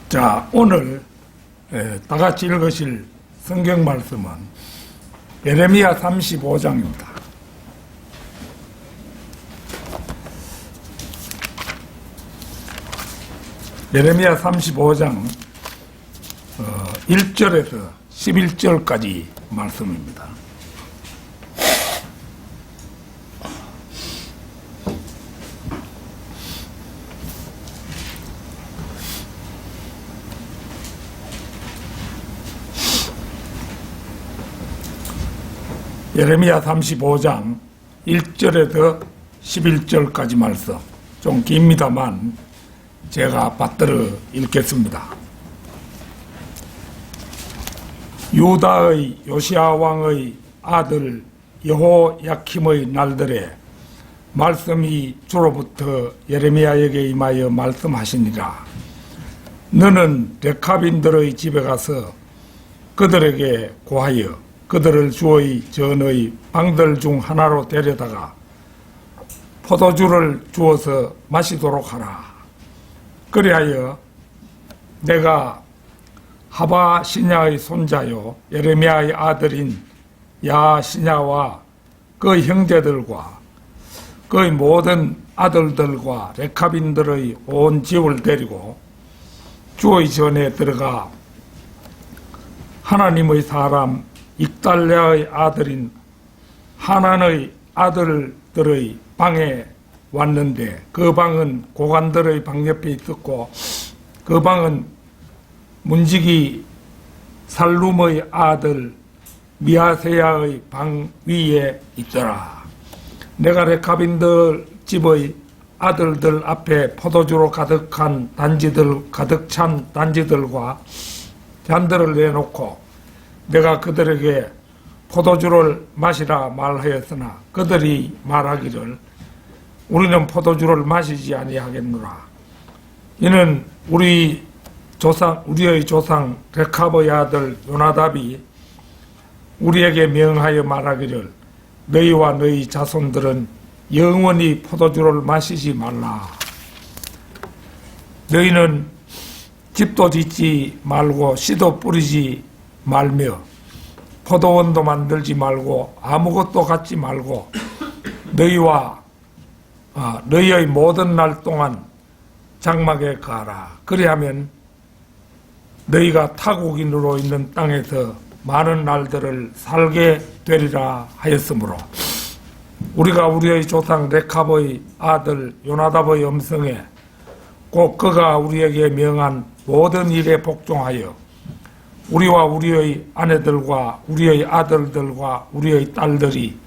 자, 오늘 다 같이 읽으실 성경 말씀은 예레미야 35장입니다. 예레미야 35장 1절에서 11절까지 말씀입니다. 예레미야 35장 1절에서 11절까지 말씀, 좀 깁니다만 제가 받들어 읽겠습니다. 유다의 요시야 왕의 아들 여호야킴의 날들에 말씀이 주로부터 예레미야에게 임하여 말씀하시니라. 너는 레카빈들의 집에 가서 그들에게 고하여 그들을 주의 전의 방들 중 하나로 데려다가 포도주를 주어서 마시도록 하라. 그리하여 내가 하바 시냐의 손자요 예레미야의 아들인 야시냐와 그 형제들과 그의 모든 아들들과 레카빈들의 온 집을 데리고 주의 전에 들어가 하나님의 사람 익달랴의 아들인 하난의 아들들의 방에 왔는데 그 방은 고관들의 방 옆에 있었고 그 방은 문지기 살룸의 아들 미아세야의 방 위에 있더라. 내가 레카빈들 집의 아들들 앞에 포도주로 가득 찬 단지들과 잔들을 내놓고 내가 그들에게 포도주를 마시라 말하였으나 그들이 말하기를 우리는 포도주를 마시지 아니하겠노라. 이는 우리의 조상 레카브의 아들 요나답이 우리에게 명하여 말하기를 너희와 너희 자손들은 영원히 포도주를 마시지 말라. 너희는 집도 짓지 말고 씨도 뿌리지 말며 포도원도 만들지 말고 아무것도 갖지 말고 너희의 모든 날 동안 장막에 가라. 그리하면 너희가 타국인으로 있는 땅에서 많은 날들을 살게 되리라 하였으므로 우리가 우리의 조상 레카브의 아들 요나답의 음성에 꼭 그가 우리에게 명한 모든 일에 복종하여 우리와 우리의 아내들과 우리의 아들들과 우리의 딸들이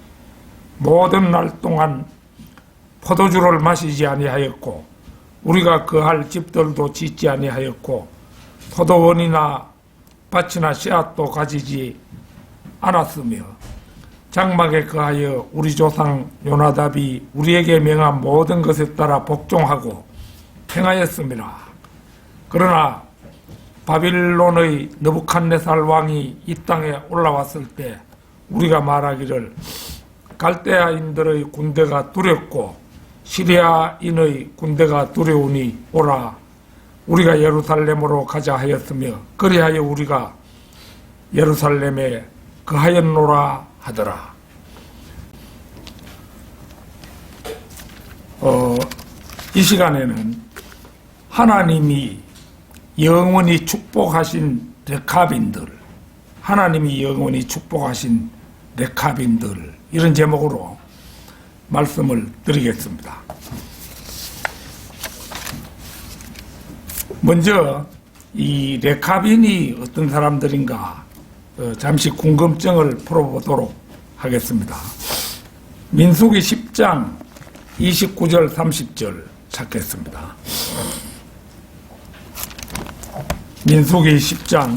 모든 날 동안 포도주를 마시지 아니하였고 우리가 거할 집들도 짓지 아니하였고 포도원이나 밭이나 씨앗도 가지지 않았으며 장막에 거하여 우리 조상 요나답이 우리에게 명한 모든 것에 따라 복종하고 행하였습니다. 그러나 바빌론의 느부갓네살 왕이 이 땅에 올라왔을 때 우리가 말하기를 갈대아인들의 군대가 두렵고 시리아인의 군대가 두려우니 오라 우리가 예루살렘으로 가자 하였으며 그리하여 우리가 예루살렘에 거하였노라 하더라. 이 시간에는 하나님이 영원히 축복하신 레카빈들, 하나님이 영원히 축복하신 레카빈들 이런 제목으로 말씀을 드리겠습니다. 먼저 이 레카빈이 어떤 사람들인가 잠시 궁금증을 풀어보도록 하겠습니다. 민수기 10장 29절 30절 찾겠습니다. 민수기 10장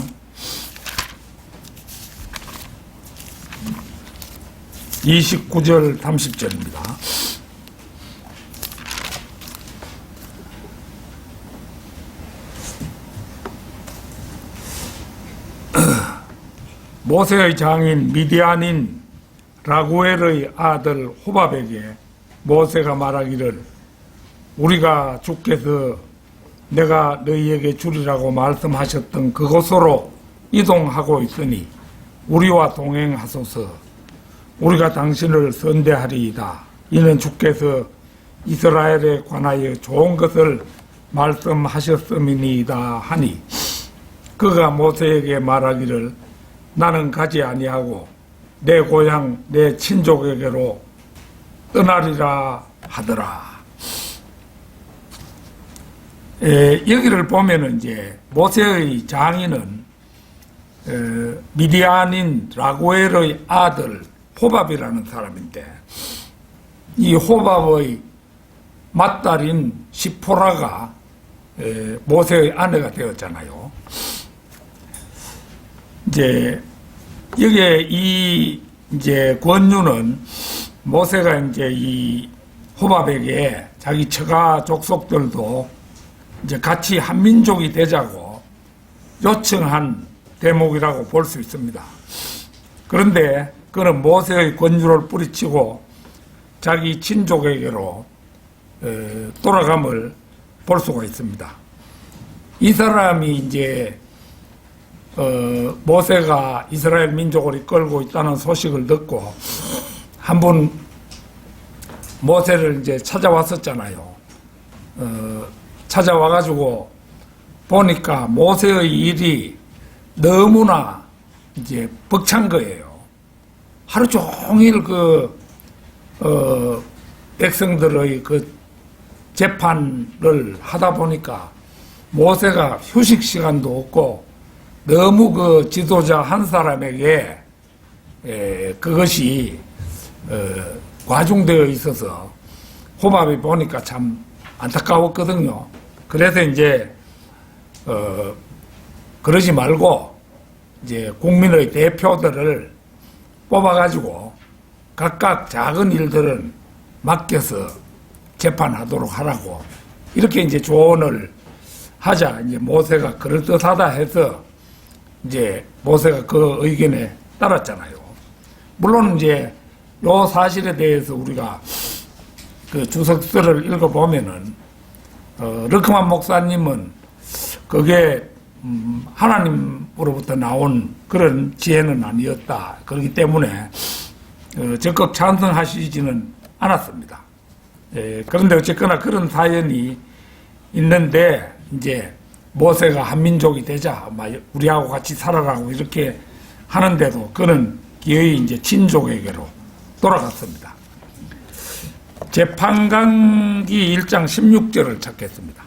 29절 30절입니다. 모세의 장인 미디안인 라구엘의 아들 호밥에게 모세가 말하기를 우리가 주께서 내가 너희에게 주리라고 말씀하셨던 그곳으로 이동하고 있으니 우리와 동행하소서. 우리가 당신을 선대하리이다. 이는 주께서 이스라엘에 관하여 좋은 것을 말씀하셨음이니이다 하니 그가 모세에게 말하기를 나는 가지 아니하고 내 고향 내 친족에게로 떠나리라 하더라. 여기를 보면은 이제 모세의 장인은 미디안인 라구엘의 아들 호밥이라는 사람인데 이 호밥의 맏딸인 시포라가 모세의 아내가 되었잖아요. 이제 여기에 이 이제 권유는 모세가 이제 이 호밥에게 자기 처가 족속들도 이제 같이 한민족이 되자고 요청한 대목이라고 볼 수 있습니다. 그런데 그는 모세의 권유를 뿌리치고 자기 친족에게로 돌아감을 볼 수가 있습니다. 이 사람이 이제 모세가 이스라엘 민족을 이끌고 있다는 소식을 듣고 한번 모세를 이제 찾아왔었잖아요. 찾아와가지고 보니까 모세의 일이 너무나 이제 벅찬 거예요. 하루 종일 백성들의 그 재판을 하다 보니까 모세가 휴식 시간도 없고 너무 그 지도자 한 사람에게 그것이 과중되어 있어서 호밥이 보니까 참 안타까웠거든요. 그래서 이제 그러지 말고 이제 국민의 대표들을 뽑아가지고 각각 작은 일들은 맡겨서 재판하도록 하라고 이렇게 이제 조언을 하자 이제 모세가 그럴듯하다 해서 이제 모세가 그 의견에 따랐잖아요. 물론 이제 요 사실에 대해서 우리가 그 주석서를 읽어보면은 르크만 목사님은 그게 하나님으로부터 나온 그런 지혜는 아니었다. 그렇기 때문에 적극 찬성하시지는 않았습니다. 그런데 어쨌거나 그런 사연이 있는데 이제 모세가 한민족이 되자 우리하고 같이 살아가고 이렇게 하는데도 그는 기어이 이제 친족에게로 돌아갔습니다. 재판관기 1장 16절을 찾겠습니다.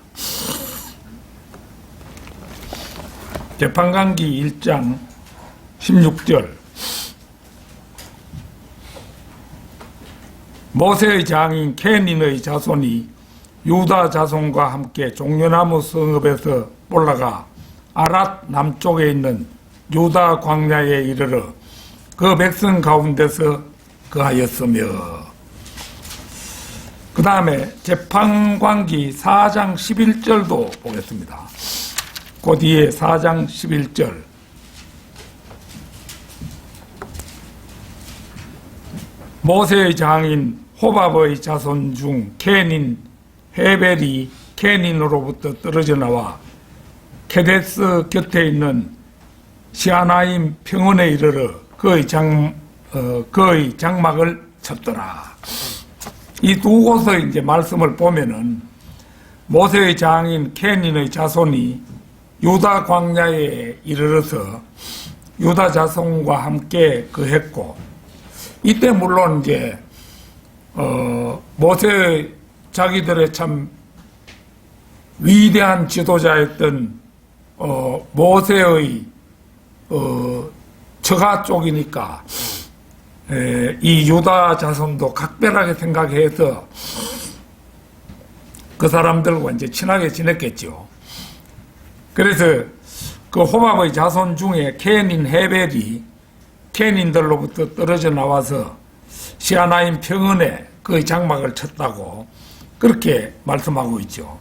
재판관기 1장 16절 모세의 장인 케닌의 자손이 유다 자손과 함께 종려나무 성읍에서 올라가 아랏 남쪽에 있는 유다 광야에 이르러 그 백성 가운데서 거하였으며 그 다음에 재판관기 4장 11절도 보겠습니다. 그 뒤에 4장 11절 모세의 장인 호밥의 자손 중 케닌 헤벨이 케닌으로부터 떨어져 나와 케데스 곁에 있는 시아나임 평원에 이르러 그의 장막을 쳤더라. 이 두 곳의 이제 말씀을 보면은 모세의 장인 케닌의 자손이 유다 광야에 이르러서 유다 자손과 함께 거했고 이때 물론 이제 모세 자기들의 참 위대한 지도자였던 모세의 처가 쪽이니까 이 유다 자손도 각별하게 생각해서 그 사람들과 이제 친하게 지냈겠죠. 그래서 그 호밥의 자손 중에 케닌 헤벨이 케닌들로부터 떨어져 나와서 시아나임 평원에 그의 장막을 쳤다고 그렇게 말씀하고 있죠.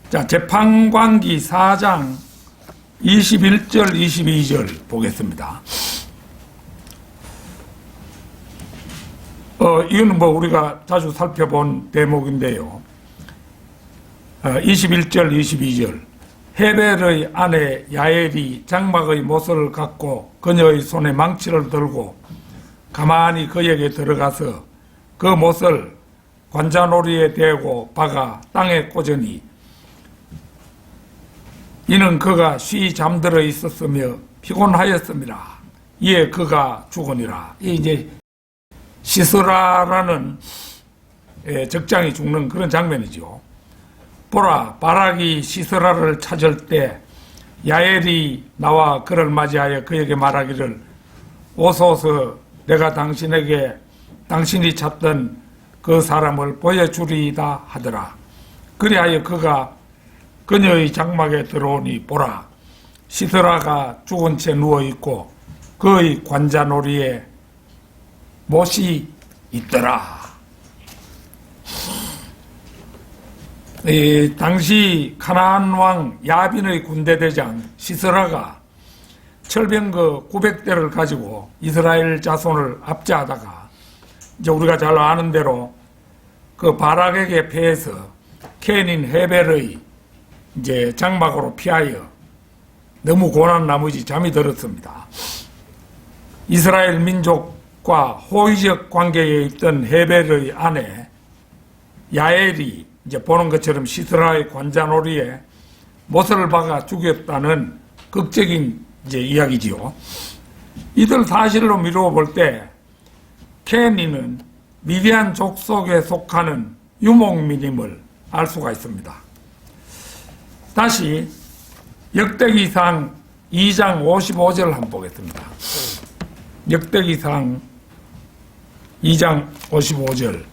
자, 재판관기 4장 21절 22절 보겠습니다. 이거는 뭐 우리가 자주 살펴본 대목인데요. 21절, 22절. 헤벨의 아내 야엘이 장막의 못을 갖고 그녀의 손에 망치를 들고 가만히 그에게 들어가서 그 못을 관자놀이에 대고 박아 땅에 꽂으니 이는 그가 쉬 잠들어 있었으며 피곤하였습니다. 이에 그가 죽으니라. 이제 시스라라는 적장이 죽는 그런 장면이죠. 보라, 바락이 시스라를 찾을 때 야엘이 나와 그를 맞이하여 그에게 말하기를 오소서 내가 당신에게 당신이 찾던 그 사람을 보여주리이다 하더라. 그리하여 그가 그녀의 장막에 들어오니 보라, 시스라가 죽은 채 누워있고 그의 관자놀이에 못이 있더라. 당시 가나안 왕 야빈의 군대대장 시스라가 철병거 900대를 가지고 이스라엘 자손을 압제하다가 이제 우리가 잘 아는 대로 그 바락에게 패해서 켄인 헤벨의 이제 장막으로 피하여 너무 고난 나머지 잠이 들었습니다. 이스라엘 민족과 호의적 관계에 있던 헤벨의 아내 야엘이 이제 보는 것처럼 시스라의 관자놀이에 못을 박아 죽였다는 극적인 이제 이야기지요. 이들 사실로 미루어 볼 때 켄이는 미디안 족속에 속하는 유목민임을 알 수가 있습니다. 다시 역대기상 2장 55절 한번 보겠습니다. 역대기상 2장 55절.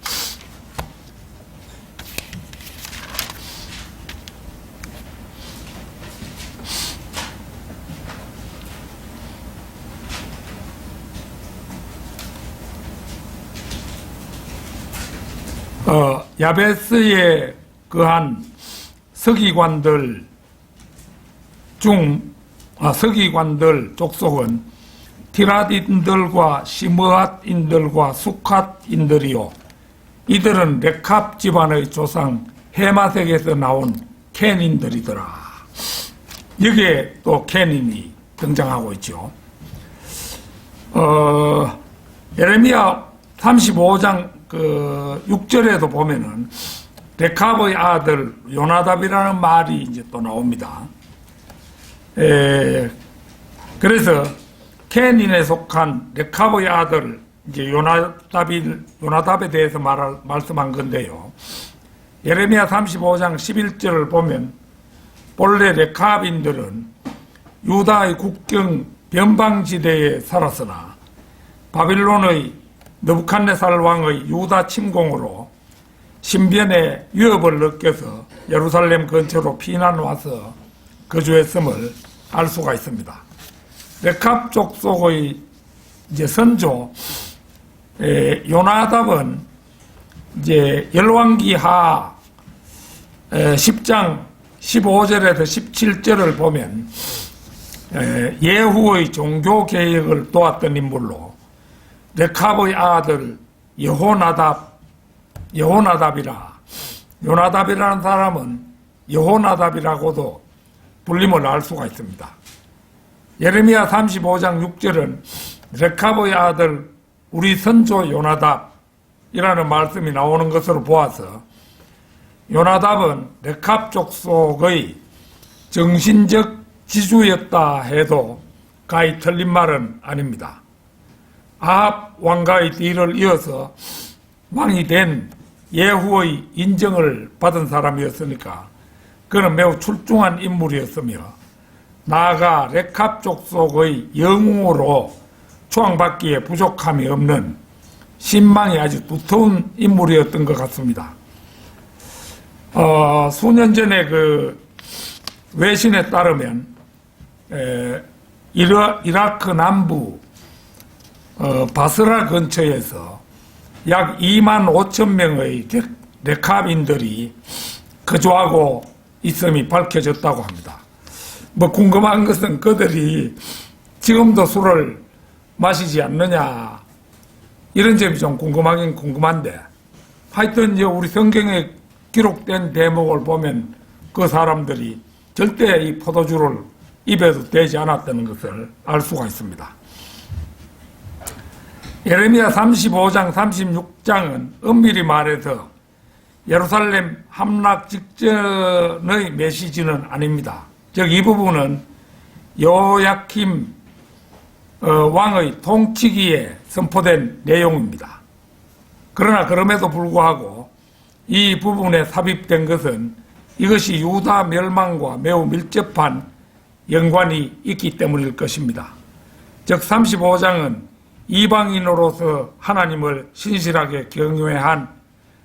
야베스에 거한 서기관들 서기관들 족속은 티라딘들과 시므앗인들과 수캇인들이요 이들은 레캅 집안의 조상 헤마색에서 나온 켄인들이더라. 여기에 또 켄인이 등장하고 있죠. 예레미야 35장 6절에도 보면은 레캅의 아들 요나답이라는 말이 이제 또 나옵니다. 그래서 켄인에 속한 레캅의 아들 이제 요나답에 대해서 말씀한 건데요. 예레미야 35장 11절을 보면 본래 레캅인들은 유다의 국경 변방지대에 살았으나 바빌론의 느부갓네살 왕의 유다 침공으로 신변의 위협을 느껴서 예루살렘 근처로 피난 와서 거주했음을 알 수가 있습니다. 레캅 족속의 이제 선조 요나답은 이제 열왕기하 10장 15절에서 17절을 보면 예후의 종교 개혁을 도왔던 인물로 레캅의 아들 요나답이라는 사람은 여호나답이라고도 불림을 알 수가 있습니다. 예레미야 35장 6절은 레캅의 아들 우리 선조 요나답이라는 말씀이 나오는 것으로 보아서 요나답은 레캅 족속의 정신적 지주였다 해도 가히 틀린 말은 아닙니다. 아합 왕가의 뒤를 이어서 왕이 된 예후의 인정을 받은 사람이었으니까 그는 매우 출중한 인물이었으며 나아가 레캅 족속의 영웅으로 추앙받기에 부족함이 없는 신망이 아주 두터운 인물이었던 것 같습니다. 수년 전에 그 외신에 따르면 이라크 남부 바스라 근처에서 약 2만 5천 명의 레캅인들이 거주하고 있음이 밝혀졌다고 합니다. 뭐 궁금한 것은 그들이 지금도 술을 마시지 않느냐 이런 점이 좀 궁금하긴 궁금한데 하여튼 우리 성경에 기록된 대목을 보면 그 사람들이 절대 이 포도주를 입에도 대지 않았다는 것을 알 수가 있습니다. 예레미야 35장 36장은 엄밀히 말해서 예루살렘 함락 직전의 메시지는 아닙니다. 즉 이 부분은 요야킴 왕의 통치기에 선포된 내용입니다. 그러나 그럼에도 불구하고 이 부분에 삽입된 것은 이것이 유다 멸망과 매우 밀접한 연관이 있기 때문일 것입니다. 즉 35장은 이방인으로서 하나님을 신실하게 경외한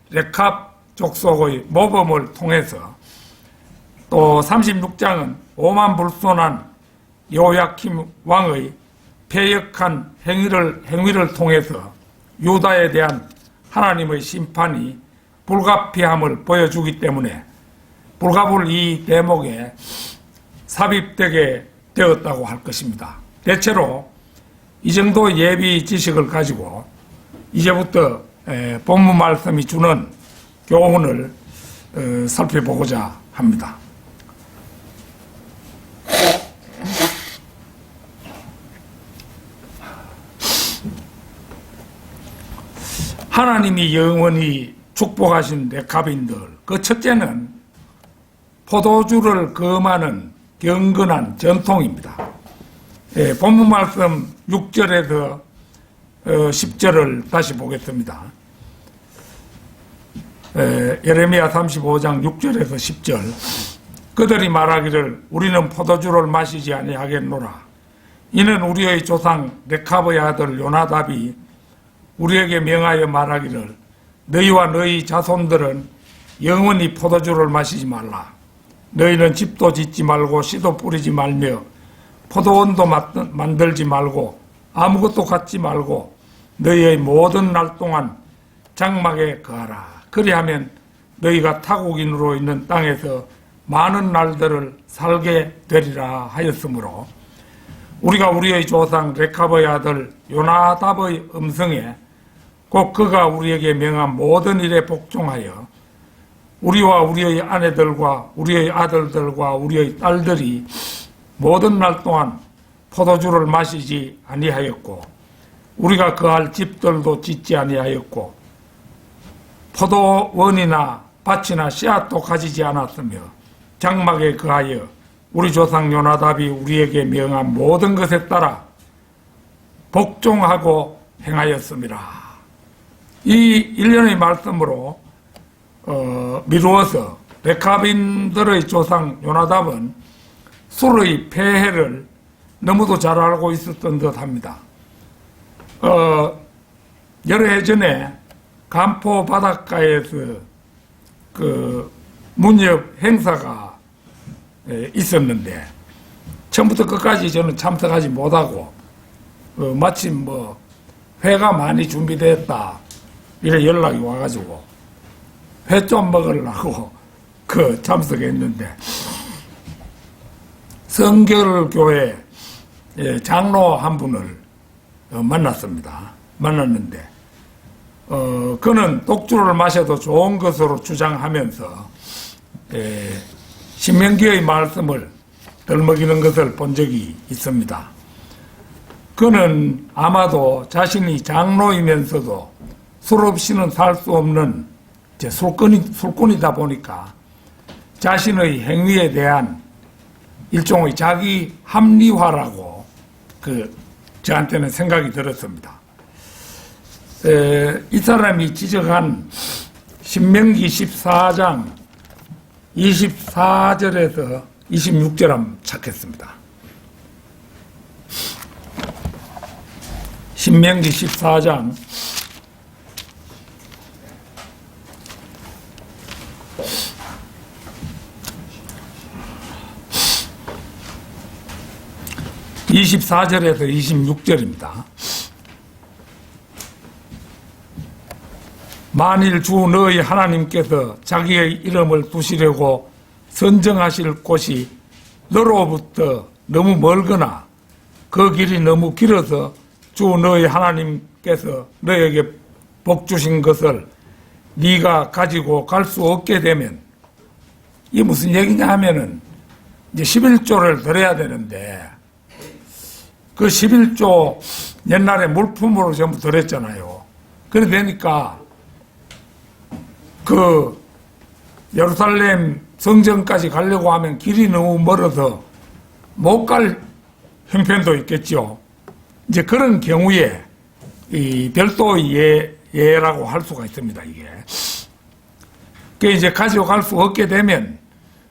레캅 족속의 모범을 통해서, 또 36장은 오만불손한 요야킴 왕의 패역한 행위를 통해서 유다에 대한 하나님의 심판이 불가피함을 보여주기 때문에 불가불 이 대목에 삽입되게 되었다고 할 것입니다. 대체로 이 정도 예비 지식을 가지고 이제부터 본문 말씀이 주는 교훈을 살펴보고자 합니다. 하나님이 영원히 축복하신 레캅인들, 그 첫째는 포도주를 금하는 경건한 전통입니다. 본문 말씀 6절에서 10절을 다시 보겠습니다. 예레미야 35장 6절에서 10절. 그들이 말하기를 우리는 포도주를 마시지 아니하겠노라. 이는 우리의 조상 레캅의 아들 요나답이 우리에게 명하여 말하기를 너희와 너희 자손들은 영원히 포도주를 마시지 말라. 너희는 집도 짓지 말고 씨도 뿌리지 말며 포도원도 만들지 말고 아무것도 갖지 말고 너희의 모든 날 동안 장막에 거하라. 그리하면 너희가 타국인으로 있는 땅에서 많은 날들을 살게 되리라 하였으므로 우리가 우리의 조상 레캅의 아들 요나답의 음성에 곧 그가 우리에게 명한 모든 일에 복종하여 우리와 우리의 아내들과 우리의 아들들과 우리의 딸들이 모든 날 동안 포도주를 마시지 아니하였고 우리가 거할 집들도 짓지 아니하였고 포도원이나 밭이나 씨앗도 가지지 않았으며 장막에 거하여 우리 조상 요나답이 우리에게 명한 모든 것에 따라 복종하고 행하였습니다. 이 일련의 말씀으로 미루어서 레캅인들의 조상 요나답은 술의 폐해를 너무도 잘 알고 있었던 듯 합니다. 여러 해 전에 간포 바닷가에서 그 문협 행사가 있었는데 처음부터 끝까지 저는 참석하지 못하고 마침 회가 많이 준비됐다 이래 연락이 와가지고 회 좀 먹으려고 참석했는데 성결교회 장로 한 분을 만났는데 그는 독주를 마셔도 좋은 것으로 주장하면서 신명기의 말씀을 덜먹이는 것을 본 적이 있습니다. 그는 아마도 자신이 장로이면서도 술 없이는 살 수 없는 술꾼이다 보니까 자신의 행위에 대한 일종의 자기 합리화라고 저한테는 생각이 들었습니다. 이 사람이 지적한 신명기 14장 24절에서 26절 한번 찾겠습니다. 신명기 14장 24절에서 26절입니다. 만일 주 너희 하나님께서 자기의 이름을 두시려고 선정하실 곳이 너로부터 너무 멀거나 그 길이 너무 길어서 주 너희 하나님께서 너에게 복 주신 것을 네가 가지고 갈 수 없게 되면, 이게 무슨 얘기냐 하면은 이제 11조를 드려야 되는데, 그 11조 옛날에 물품으로 전부 드렸잖아요. 그래 되니까 그 예루살렘 성전까지 가려고 하면 길이 너무 멀어서 못 갈 형편도 있겠죠. 이제 그런 경우에 이 별도의 예라고 할 수가 있습니다, 이게. 그 이제 가지고 갈 수 없게 되면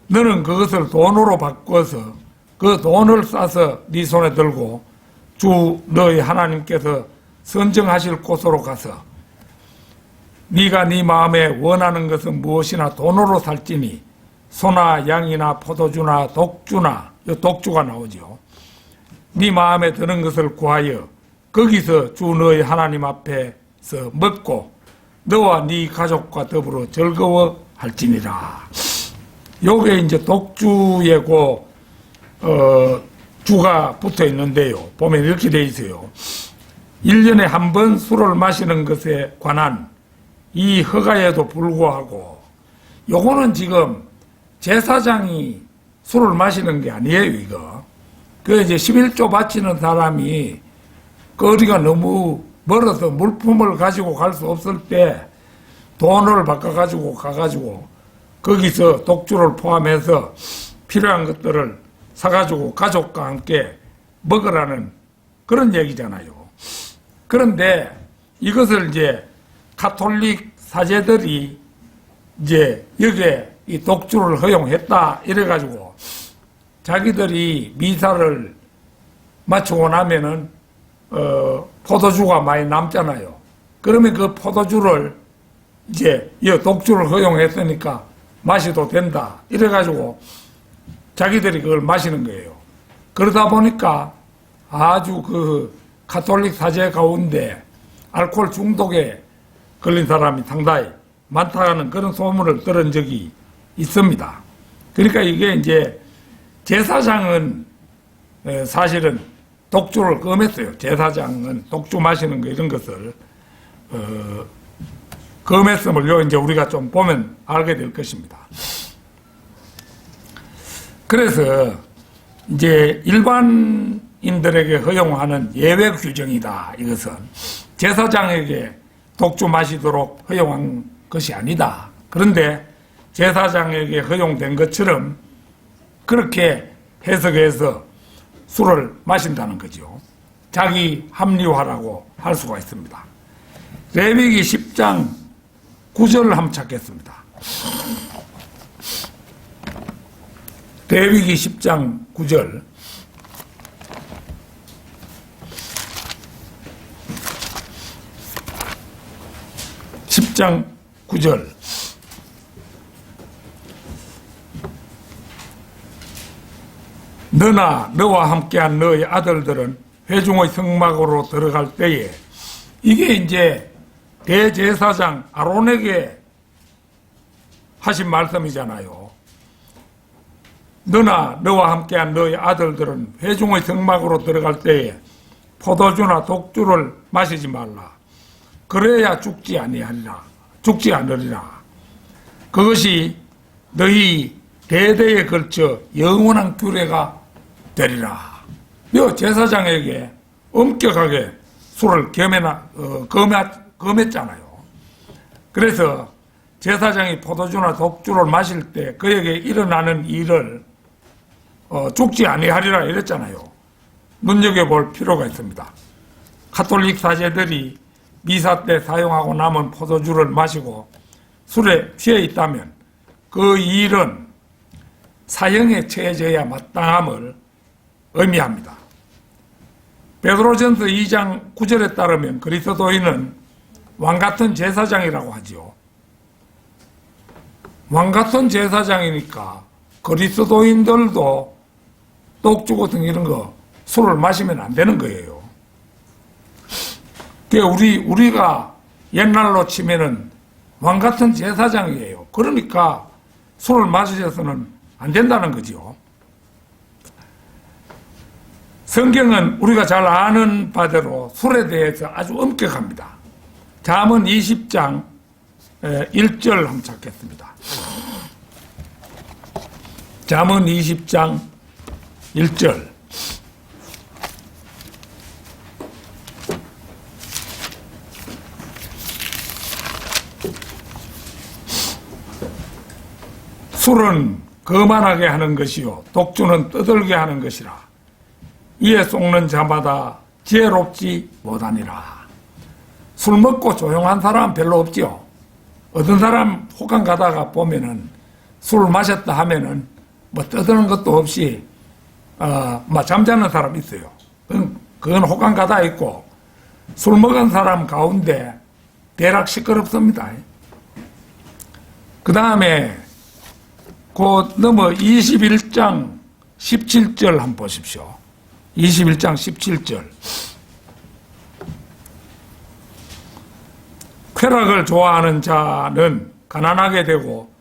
너는 그것을 돈으로 바꿔서 그 돈을 싸서 네 손에 들고 주 너의 하나님께서 선정하실 곳으로 가서 네가 네 마음에 원하는 것은 무엇이나 돈으로 살지니 소나 양이나 포도주나 독주나, 독주가 나오죠. 네 마음에 드는 것을 구하여 거기서 주 너의 하나님 앞에서 먹고 너와 네 가족과 더불어 즐거워할지니라. 요게 이제 독주예고 주가 붙어 있는데요. 보면 이렇게 돼 있어요. 1년에 한 번 술을 마시는 것에 관한 이 허가에도 불구하고 요거는 지금 제사장이 술을 마시는 게 아니에요, 이거. 그 이제 11조 바치는 사람이 거리가 너무 멀어서 물품을 가지고 갈 수 없을 때 돈을 바꿔가지고 가가지고 거기서 독주를 포함해서 필요한 것들을 사가지고 가족과 함께 먹으라는 그런 얘기잖아요. 그런데 이것을 이제 가톨릭 사제들이 이제 여기에 이 독주를 허용했다 이래가지고 자기들이 미사를 마치고 나면은 포도주가 많이 남잖아요. 그러면 그 포도주를 이제 이 독주를 허용했으니까 마셔도 된다 이래가지고 자기들이 그걸 마시는 거예요. 그러다 보니까 아주 그 가톨릭 사제 가운데 알코올 중독에 걸린 사람이 상당히 많다는 그런 소문을 들은 적이 있습니다. 그러니까 이게 이제 제사장은 사실은 독주를 금했어요. 제사장은 독주 마시는 거 이런 것을 금했음을 이제 우리가 좀 보면 알게 될 것입니다. 그래서 이제 일반인들에게 허용하는 예외 규정이다. 이것은 제사장에게 독주 마시도록 허용한 것이 아니다. 그런데 제사장에게 허용된 것처럼 그렇게 해석해서 술을 마신다는 거죠. 자기 합리화라고 할 수가 있습니다. 레위기 10장 9절을 한번 찾겠습니다. 레위기 10장 9절. (10장 9절) 너나 너와 함께한 너의 아들들은 회중의 성막으로 들어갈 때에, 이게 이제 대제사장 아론에게 하신 말씀이잖아요. 너나 너와 함께한 너의 아들들은 회중의 성막으로 들어갈 때에 포도주나 독주를 마시지 말라. 그래야 죽지 않으리라. 그것이 너희 대대에 걸쳐 영원한 규례가 되리라. 이 제사장에게 엄격하게 술을 금했잖아요. 그래서 제사장이 포도주나 독주를 마실 때 그에게 일어나는 일을 죽지 아니하리라 이랬잖아요. 눈여겨볼 필요가 있습니다. 가톨릭 사제들이 미사 때 사용하고 남은 포도주를 마시고 술에 취해 있다면 그 일은 사형에 처해져야 마땅함을 의미합니다. 베드로전서 2장 9절에 따르면 그리스도인은 왕같은 제사장이라고 하죠. 왕같은 제사장이니까 그리스도인들도 독주 같은 이런 거 술을 마시면 안 되는 거예요. 우리가 옛날로 치면은 왕같은 제사장이에요. 그러니까 술을 마셔서는 안 된다는 거죠. 성경은 우리가 잘 아는 바대로 술에 대해서 아주 엄격합니다. 잠언 20장 1절 한번 찾겠습니다. 잠언 20장 1절. 술은 거만하게 하는 것이요 독주는 떠들게 하는 것이라. 이에 속는 자마다 지혜롭지 못하니라. 술 먹고 조용한 사람은 별로 없지요. 어떤 사람 호강 가다가 보면은 술 마셨다 하면은 뭐 떠드는 것도 없이 막 잠자는 사람 있어요. 그건 호강 가다 있고, 술 먹은 사람 가운데 대략 시끄럽습니다. 그 다음에 곧 넘어 21장 17절 한번 보십시오. 21장 17절. 쾌락을 좋아하는 자는 가난하게 되고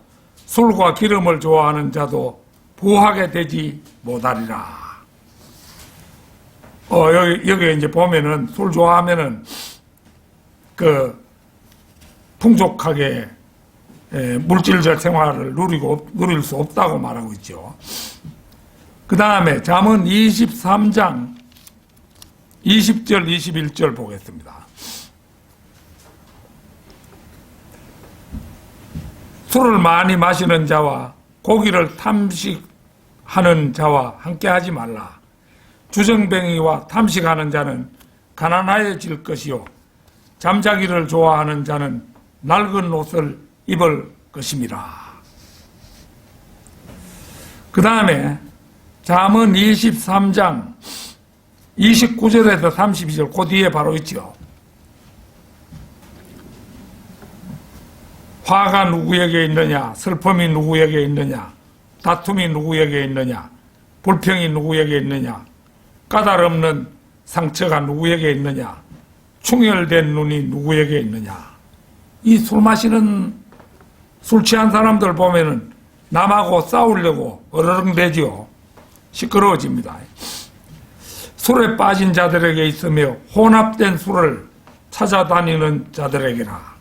술과 기름을 좋아하는 자도 부하게 되지 못하리라. 여기 이제 보면은 술 좋아하면은 풍족하게 물질적 생활을 누릴 수 없다고 말하고 있죠. 그 다음에 잠언 23장 20절 21절 보겠습니다. 술을 많이 마시는 자와 고기를 탐식하는 자와 함께하지 말라. 주정뱅이와 탐식하는 자는 가난하여질 것이요 잠자기를 좋아하는 자는 낡은 옷을 입을 것입니다. 그 다음에 잠언 23장 29절에서 32절 그 뒤에 바로 있죠. 화가 누구에게 있느냐, 슬픔이 누구에게 있느냐, 다툼이 누구에게 있느냐, 불평이 누구에게 있느냐, 까닭없는 상처가 누구에게 있느냐, 충혈된 눈이 누구에게 있느냐. 이 술 마시는 술 취한 사람들 보면은 남하고 싸우려고 어르렁대지요. 시끄러워집니다. 술에 빠진 자들에게 있으며 혼합된 술을 찾아다니는 자들에게라.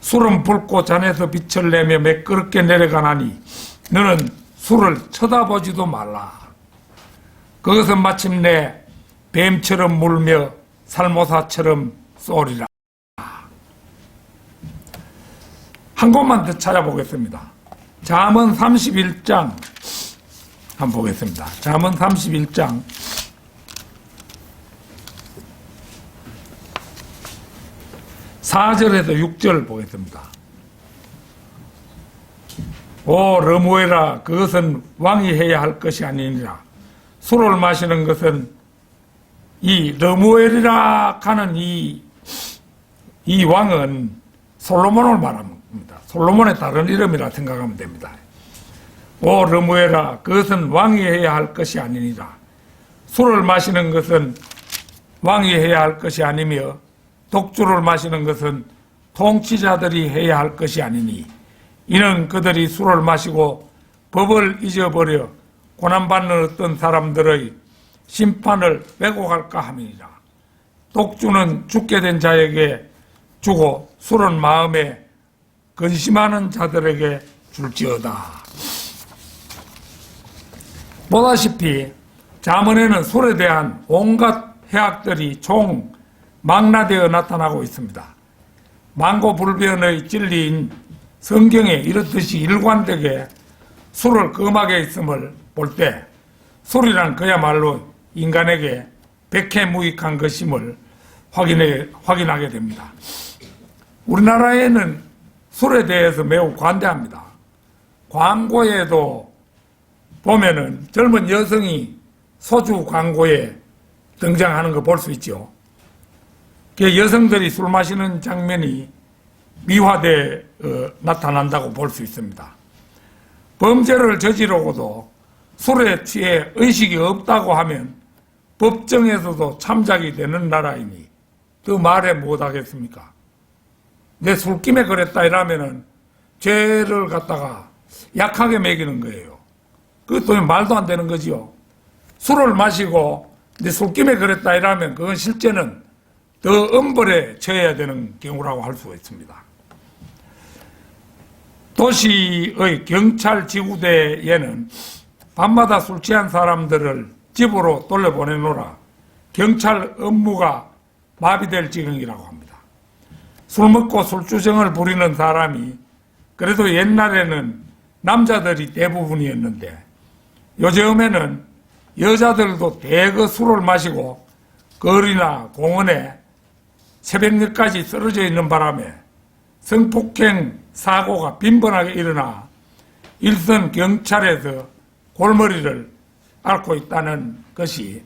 술은 붉고 잔에서 빛을 내며 매끄럽게 내려가나니 너는 술을 쳐다보지도 말라. 그것은 마침내 뱀처럼 물며 살모사처럼 쏘리라. 한 곳만 더 찾아보겠습니다. 잠언 31장 한번 보겠습니다. 잠언 31장 4절에서 6절 보겠습니다. 오 러무에라, 그것은 왕이 해야 할 것이 아니니라. 술을 마시는 것은 이 러무엘이라 하는 이 왕은 솔로몬을 말합니다. 솔로몬의 다른 이름이라 생각하면 됩니다. 오 러무에라, 그것은 왕이 해야 할 것이 아니니라. 술을 마시는 것은 왕이 해야 할 것이 아니며 독주를 마시는 것은 통치자들이 해야 할 것이 아니니 이는 그들이 술을 마시고 법을 잊어버려 고난받는 어떤 사람들의 심판을 왜곡할까 함이니라. 독주는 죽게 된 자에게 주고 술은 마음에 근심하는 자들에게 줄지어다. 보다시피 잠언에는 술에 대한 온갖 해악들이 총 망라되어 나타나고 있습니다. 만고불변의 진리인 성경에 이렇듯이 일관되게 술을 금하게 있음을 볼 때 술이란 그야말로 인간에게 백해무익한 것임을 확인하게 됩니다. 우리나라에는 술에 대해서 매우 관대합니다. 광고에도 보면은 젊은 여성이 소주 광고에 등장하는 거 볼 수 있죠. 여성들이 술 마시는 장면이 미화돼 나타난다고 볼 수 있습니다. 범죄를 저지르고도 술에 취해 의식이 없다고 하면 법정에서도 참작이 되는 나라이니 그 말에 못하겠습니까? 내 술김에 그랬다 이러면은 죄를 갖다가 약하게 매기는 거예요. 그것도 말도 안 되는 거지요. 술을 마시고 내 술김에 그랬다 이러면 그건 실제는 더 엄벌에 처해야 되는 경우라고 할 수가 있습니다. 도시의 경찰 지구대에는 밤마다 술 취한 사람들을 집으로 돌려보내노라 경찰 업무가 마비될 지경이라고 합니다. 술 먹고 술주정을 부리는 사람이 그래도 옛날에는 남자들이 대부분이었는데 요즘에는 여자들도 대거 술을 마시고 거리나 공원에 새벽녘까지 쓰러져 있는 바람에 성폭행 사고가 빈번하게 일어나 일선 경찰에서 골머리를 앓고 있다는 것이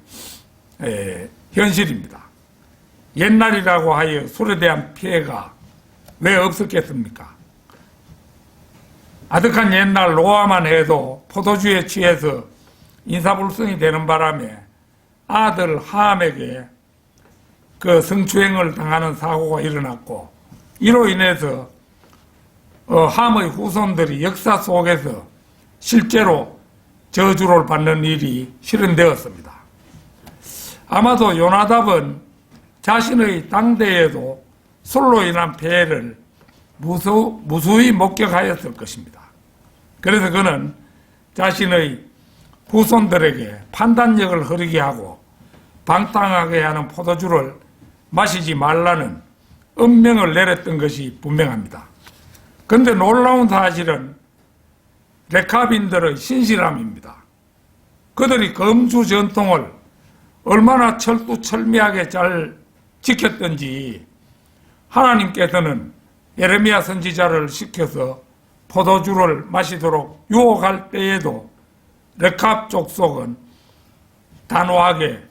현실입니다. 옛날이라고 하여 술에 대한 피해가 왜 없었겠습니까? 아득한 옛날 노아만 해도 포도주에 취해서 인사불성이 되는 바람에 아들 함에게 그 성추행을 당하는 사고가 일어났고 이로 인해서 함의 후손들이 역사 속에서 실제로 저주를 받는 일이 실현되었습니다. 아마도 요나답은 자신의 당대에도 술로 인한 폐해를 무수히 목격하였을 것입니다. 그래서 그는 자신의 후손들에게 판단력을 흐리게 하고 방탕하게 하는 포도주를 마시지 말라는 엄명을 내렸던 것이 분명합니다. 그런데 놀라운 사실은 레카빈들의 신실함입니다. 그들이 금주 전통을 얼마나 철두철미하게 잘 지켰던지 하나님께서는 예레미야 선지자를 시켜서 포도주를 마시도록 유혹할 때에도 레캅 족속은 단호하게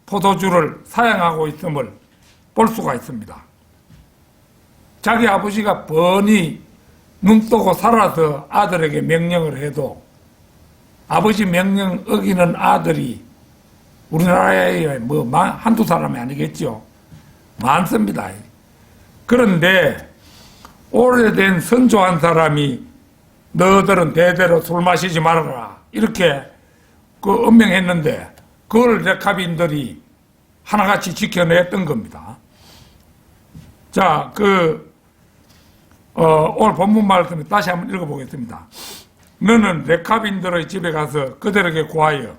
포도주를 사양하고 있음을 볼 수가 있습니다. 자기 아버지가 뻔히 눈 뜨고 살아서 아들에게 명령을 해도 아버지 명령 어기는 아들이 우리나라에 한두 사람이 아니겠죠. 많습니다. 그런데 오래된 선조 한 사람이 너희들은 대대로 술 마시지 말아라 이렇게 엄명했는데 그걸 레카빈들이 하나같이 지켜냈던 겁니다. 자, 오늘 본문 말씀을 다시 한번 읽어보겠습니다. 너는 레카빈들의 집에 가서 그들에게 구하여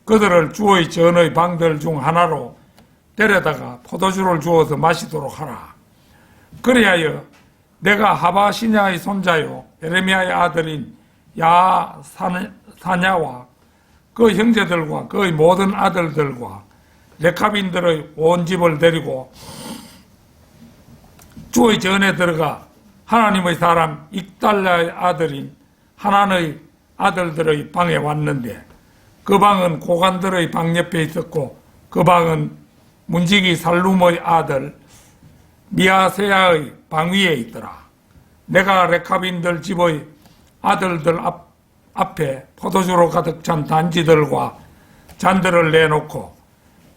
그들을 주의 전의 방들 중 하나로 데려다가 포도주를 주어서 마시도록 하라. 그리하여 내가 하바시냐의 손자요 예레미야의 아들인 야사냐와 그 형제들과 그의 모든 아들들과 레카빈들의 온 집을 데리고 주의 전에 들어가 하나님의 사람 익달라의 아들인 하난의 아들들의 방에 왔는데 그 방은 고관들의 방 옆에 있었고 그 방은 문지기 살룸의 아들 미아세야의 방 위에 있더라. 내가 레카빈들 집의 아들들 앞에 포도주로 가득 찬 단지들과 잔들을 내놓고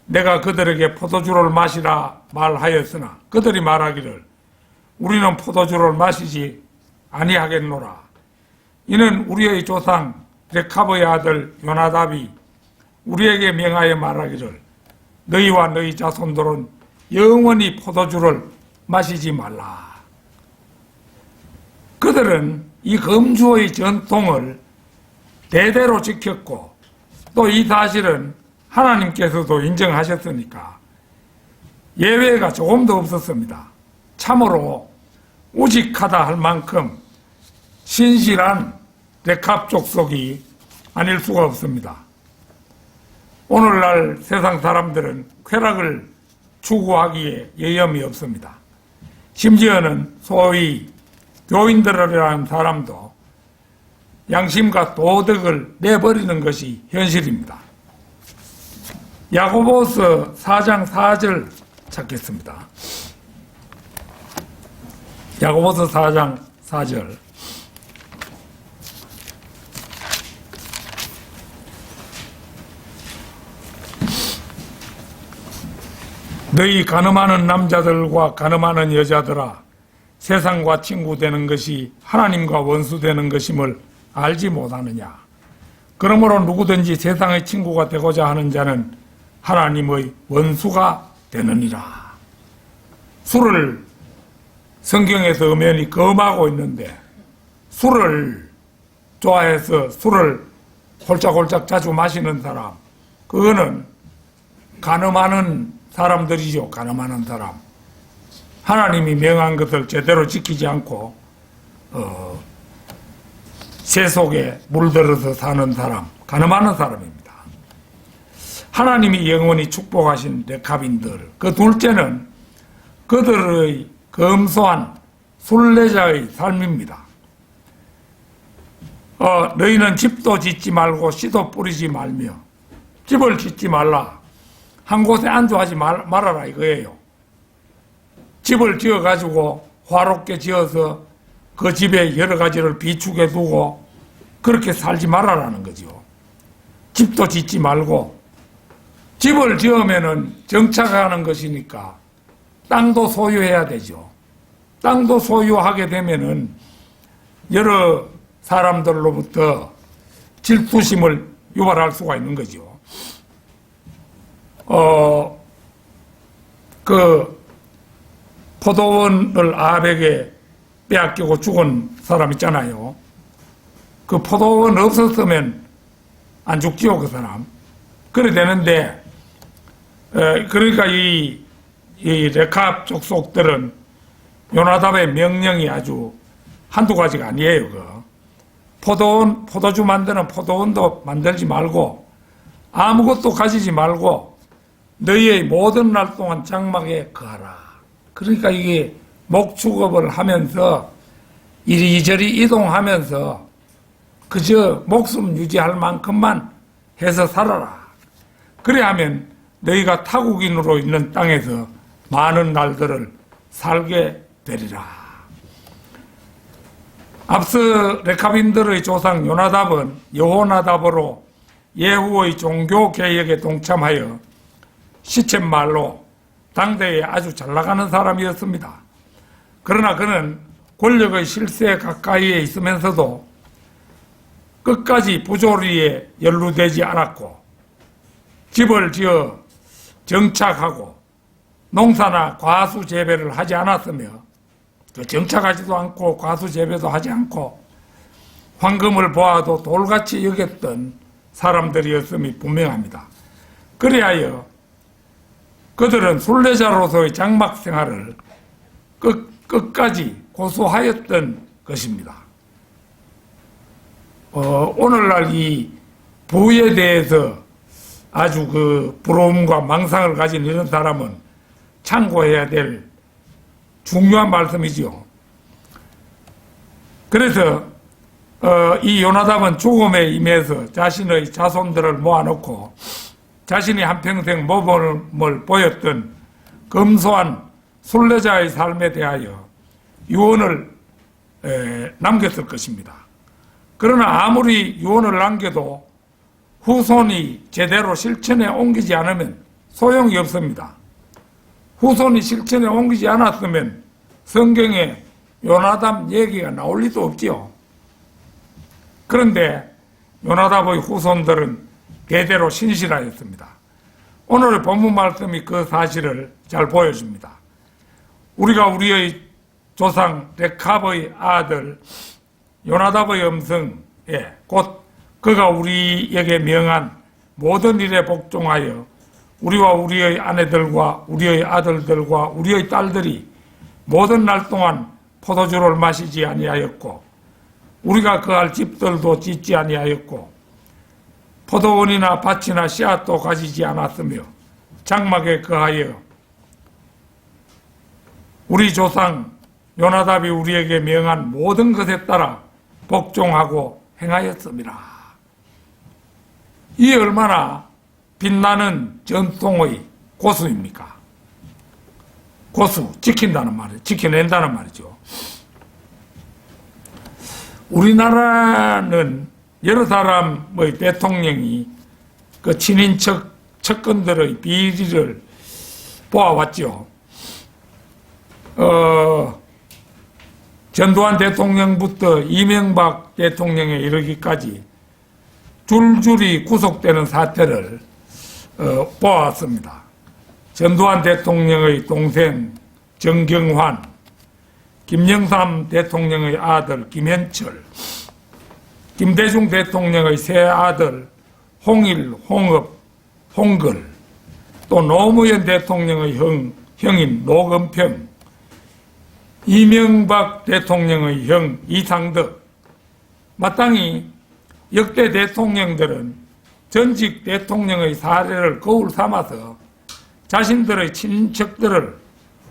내가 그들에게 포도주를 마시라 말하였으나 그들이 말하기를 우리는 포도주를 마시지 아니하겠노라. 이는 우리의 조상 레캅의 아들 요나답이 우리에게 명하여 말하기를 너희와 너희 자손들은 영원히 포도주를 마시지 말라. 그들은 이 금주의 전통을 대대로 지켰고 또 이 사실은 하나님께서도 인정하셨으니까 예외가 조금도 없었습니다. 참으로 우직하다 할 만큼 신실한 레캅 족속이 아닐 수가 없습니다. 오늘날 세상 사람들은 쾌락을 추구하기에 여념이 없습니다. 심지어는 소위 교인들이라는 사람도 양심과 도덕을 내버리는 것이 현실입니다. 야고보서 4장 4절 찾겠습니다. 야고보서 4장 4절. 너희 간음하는 남자들과 간음하는 여자들아 세상과 친구 되는 것이 하나님과 원수 되는 것임을 알지 못하느냐. 그러므로 누구든지 세상의 친구가 되고자 하는 자는 하나님의 원수가 되느니라. 술을 성경에서 엄연히 금하고 있는데 술을 좋아해서 술을 홀짝홀짝 자주 마시는 사람, 그거는 간음하는 사람들이죠. 간음하는 사람. 하나님이 명한 것을 제대로 지키지 않고 새 속에 물들어서 사는 사람, 간음하는 사람입니다. 하나님이 영원히 축복하신 레카빈들, 그 둘째는 그들의 검소한 순례자의 삶입니다. 너희는 집도 짓지 말고 씨도 뿌리지 말며 집을 짓지 말라. 한 곳에 안주하지 말아라 이거예요. 집을 지어가지고 화롭게 지어서 그 집에 여러 가지를 비축해 두고 그렇게 살지 말아라는 거죠. 집도 짓지 말고, 집을 지으면은 정착하는 것이니까 땅도 소유해야 되죠. 땅도 소유하게 되면은 여러 사람들로부터 질투심을 유발할 수가 있는 거죠. 그 포도원을 아합에게 빼앗기고 죽은 사람 있잖아요. 그 포도원 없었으면 안 죽지요, 그 사람. 그래 되는데, 그러니까 이 레캅 족속들은 요나답의 명령이 아주 한두 가지가 아니에요. 포도원, 포도주 만드는 포도원도 만들지 말고 아무것도 가지지 말고 너희의 모든 날 동안 장막에 거하라. 그러니까 이게 목축업을 하면서 이리저리 이동하면서 그저 목숨 유지할 만큼만 해서 살아라. 그래 하면 너희가 타국인으로 있는 땅에서 많은 날들을 살게 되리라. 앞서 레카빈들의 조상 요나답은 여호나답으로 예후의 종교 개혁에 동참하여 시쳇말로 당대에 아주 잘나가는 사람이었습니다. 그러나 그는 권력의 실세에 가까이에 있으면서도 끝까지 부조리에 연루되지 않았고 집을 지어 정착하고 농사나 과수 재배를 하지 않았으며 정착하지도 않고 과수 재배도 하지 않고 황금을 보아도 돌같이 여겼던 사람들이었음이 분명합니다. 그리하여 그들은 순례자로서의 장막 생활을 끝까지 고수하였던 것입니다. 오늘날 이 부에 대해서 아주 그 부러움과 망상을 가진 이런 사람은 참고해야 될 중요한 말씀이지요. 그래서 이 요나답은 죽음에 임해서 자신의 자손들을 모아놓고 자신이 한평생 모범을 보였던 검소한 순례자의 삶에 대하여 유언을 남겼을 것입니다. 그러나 아무리 유언을 남겨도 후손이 제대로 실천에 옮기지 않으면 소용이 없습니다. 후손이 실천에 옮기지 않았으면 성경에 요나답 얘기가 나올 리도 없지요. 그런데 요나답의 후손들은 대대로 신실하였습니다. 오늘의 본문 말씀이 그 사실을 잘 보여줍니다. 우리가 우리의 조상 레캅의 아들 요나답의 음성에 곧 그가 우리에게 명한 모든 일에 복종하여 우리와 우리의 아내들과 우리의 아들들과 우리의 딸들이 모든 날 동안 포도주를 마시지 아니하였고 우리가 거할 집들도 짓지 아니하였고 포도원이나 밭이나 씨앗도 가지지 않았으며 장막에 거하여 우리 조상 요나답이 우리에게 명한 모든 것에 따라 복종하고 행하였습니다. 이 얼마나 빛나는 전통의 고수입니까? 고수, 지킨다는 말이에요. 지켜낸다는 말이죠. 우리나라는 여러 사람의 대통령이 그 친인척 측근들의 비리를 보아왔죠. 전두환 대통령부터 이명박 대통령에 이르기까지 줄줄이 구속되는 사태를 보았습니다. 전두환 대통령의 동생 정경환, 김영삼 대통령의 아들 김현철, 김대중 대통령의 세 아들 홍일, 홍업, 홍걸, 또 노무현 대통령의 형인 노건평, 이명박 대통령의 형 이상덕, 마땅히 역대 대통령들은 전직 대통령의 사례를 거울 삼아서 자신들의 친인척들을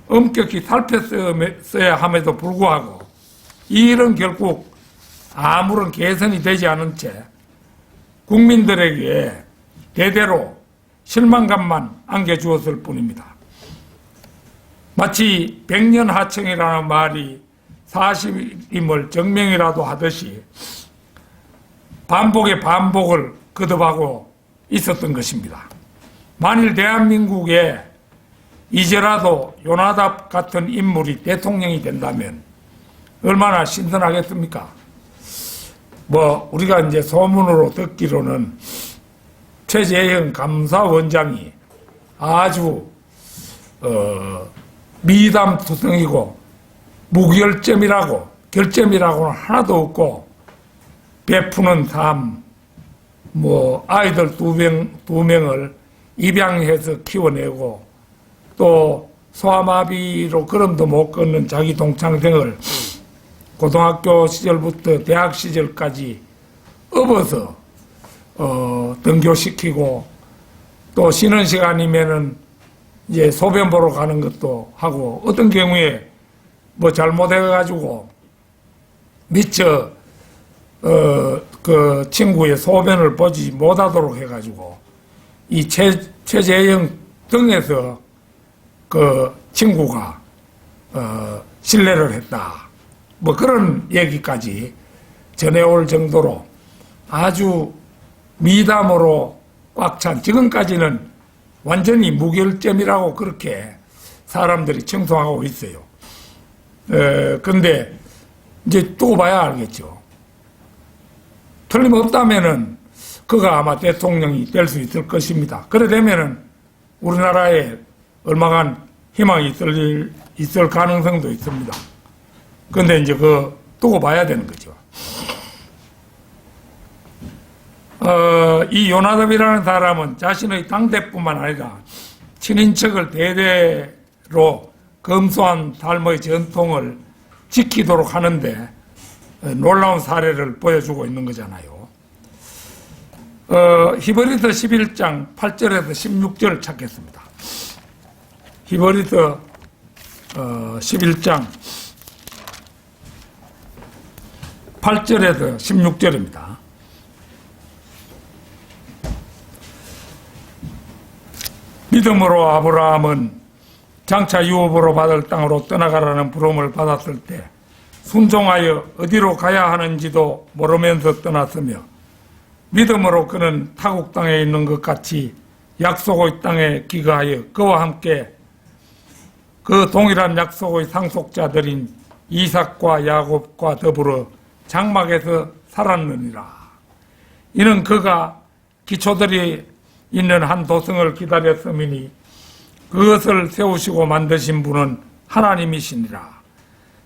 엄격히 살폈어야 함에도 불구하고 이 일은 결국 아무런 개선이 되지 않은 채 국민들에게 대대로 실망감만 안겨주었을 뿐입니다. 마치 백년하청이라는 말이 사실임을 증명이라도 하듯이 반복의 반복을 거듭하고 있었던 것입니다. 만일 대한민국에 이제라도 요나답 같은 인물이 대통령이 된다면 얼마나 신선하겠습니까? 우리가 이제 소문으로 듣기로는 최재형 감사원장이 아주 미담투성이고 결점이라고는 하나도 없고 베푸는 삶, 아이들 두 명을 입양해서 키워내고 또 소아마비로 걸음도 못 걷는 자기 동창생을 고등학교 시절부터 대학 시절까지 업어서 등교시키고 또 쉬는 시간이면은 이제 소변 보러 가는 것도 하고 어떤 경우에 잘못해가지고 미처 그 친구의 소변을 보지 못하도록 해가지고 이 최재형 등에서 그 친구가 실례를 했다. 그런 얘기까지 전해올 정도로 아주 미담으로 꽉 찬, 지금까지는 완전히 무결점이라고 그렇게 사람들이 청소하고 있어요. 근데 이제 두고 봐야 알겠죠. 틀림없다면은 그가 아마 대통령이 될 수 있을 것입니다. 그래 되면은 우리나라에 얼마간 희망이 있을 가능성도 있습니다. 근데 이제 두고 봐야 되는 거죠. 이 요나답이라는 사람은 자신의 당대뿐만 아니라 친인척을 대대로 검소한 삶의 전통을 지키도록 하는데 놀라운 사례를 보여주고 있는 거잖아요. 히브리서 11장 8절에서 16절을 찾겠습니다. 히브리서 11장 8절에서 16절입니다. 믿음으로 아브라함은 장차 유업으로 받을 땅으로 떠나가라는 부름을 받았을 때 순종하여 어디로 가야 하는지도 모르면서 떠났으며 믿음으로 그는 타국 땅에 있는 것 같이 약속의 땅에 귀가하여 그와 함께 그 동일한 약속의 상속자들인 이삭과 야곱과 더불어 장막에서 살았느니라. 이는 그가 기초들이 있는 한 도성을 기다렸음이니 그것을 세우시고 만드신 분은 하나님이시니라.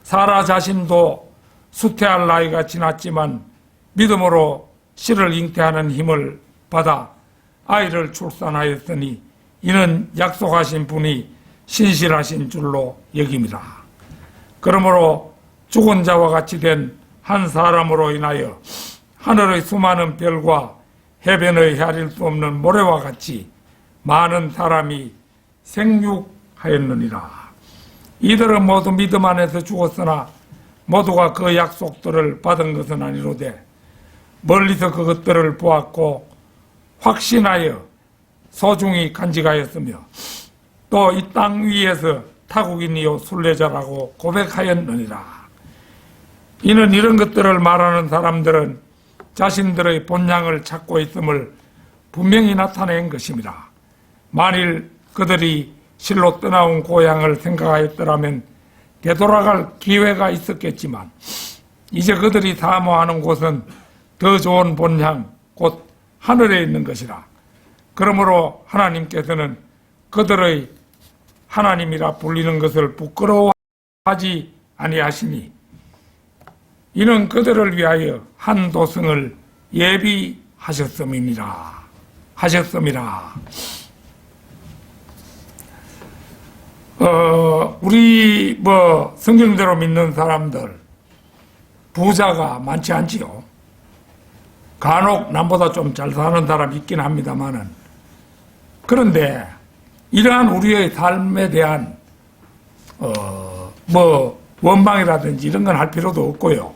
사라 자신도 수태할 나이가 지났지만 믿음으로 씨를 잉태하는 힘을 받아 아이를 출산하였으니 이는 약속하신 분이 신실하신 줄로 여김이라. 그러므로 죽은 자와 같이 된 한 사람으로 인하여 하늘의 수많은 별과 해변의 헤아릴 수 없는 모래와 같이 많은 사람이 생육하였느니라. 이들은 모두 믿음 안에서 죽었으나 모두가 그 약속들을 받은 것은 아니로되 멀리서 그것들을 보았고 확신하여 소중히 간직하였으며 또 이 땅 위에서 타국인이요 순례자라고 고백하였느니라. 이는 이런 것들을 말하는 사람들은 자신들의 본향을 찾고 있음을 분명히 나타낸 것입니다. 만일 그들이 실로 떠나온 고향을 생각하였더라면 되돌아갈 기회가 있었겠지만 이제 그들이 사모하는 곳은 더 좋은 본향 곧 하늘에 있는 것이라. 그러므로 하나님께서는 그들의 하나님이라 불리는 것을 부끄러워하지 아니하시니 이는 그들을 위하여 한 도성을 예비하셨음이니라 하셨음이라. 우리 성경대로 믿는 사람들 부자가 많지 않지요. 간혹 남보다 좀 잘 사는 사람 있긴 합니다만은, 그런데 이러한 우리의 삶에 대한 원망이라든지 이런 건 할 필요도 없고요.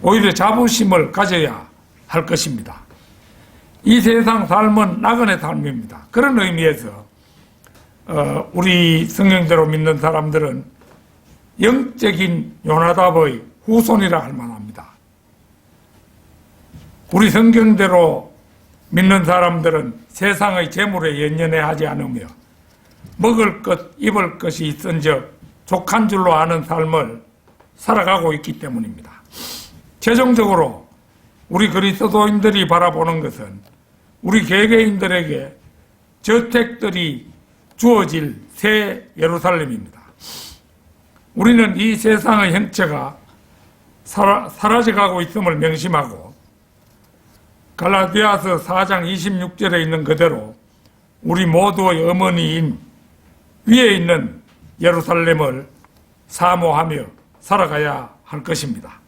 오히려 자부심을 가져야 할 것입니다. 이 세상 삶은 낙원의 삶입니다. 그런 의미에서 우리 성경대로 믿는 사람들은 영적인 요나답의 후손이라 할 만합니다. 우리 성경대로 믿는 사람들은 세상의 재물에 연연해하지 않으며 먹을 것, 입을 것이 있은즉 족한 줄로 아는 삶을 살아가고 있기 때문입니다. 최종적으로 우리 그리스도인들이 바라보는 것은 우리 개개인들에게 저택들이 주어질 새 예루살렘입니다. 우리는 이 세상의 형체가 사라져가고 있음을 명심하고 갈라디아서 4장 26절에 있는 그대로 우리 모두의 어머니인 위에 있는 예루살렘을 사모하며 살아가야 할 것입니다.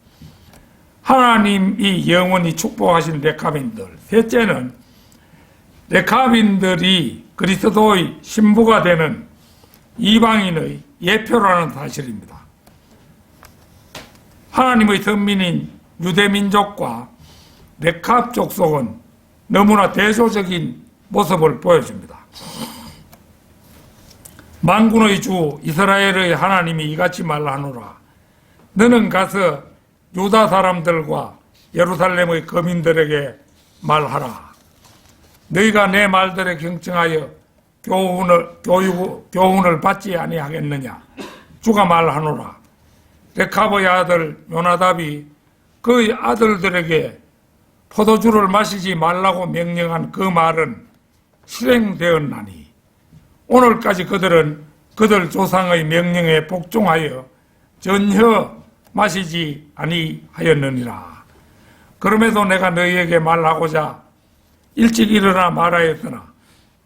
하나님이 영원히 축복하신 레카빈들. 셋째는 레카빈들이 그리스도의 신부가 되는 이방인의 예표라는 사실입니다. 하나님의 선민인 유대민족과 레캅 족속은 너무나 대조적인 모습을 보여줍니다. 만군의 주 이스라엘의 하나님이 이같이 말하노라. 너는 가서 유다 사람들과 예루살렘의 거민들에게 말하라. 너희가 내 말들에 경청하여 교훈을 받지 아니하겠느냐. 주가 말하노라. 레캅의 아들 요나답이 그의 아들들에게 포도주를 마시지 말라고 명령한 그 말은 실행되었나니 오늘까지 그들은 그들 조상의 명령에 복종하여 전혀 마시지 아니하였느니라. 그럼에도 내가 너희에게 말하고자 일찍 일어나 말하였으나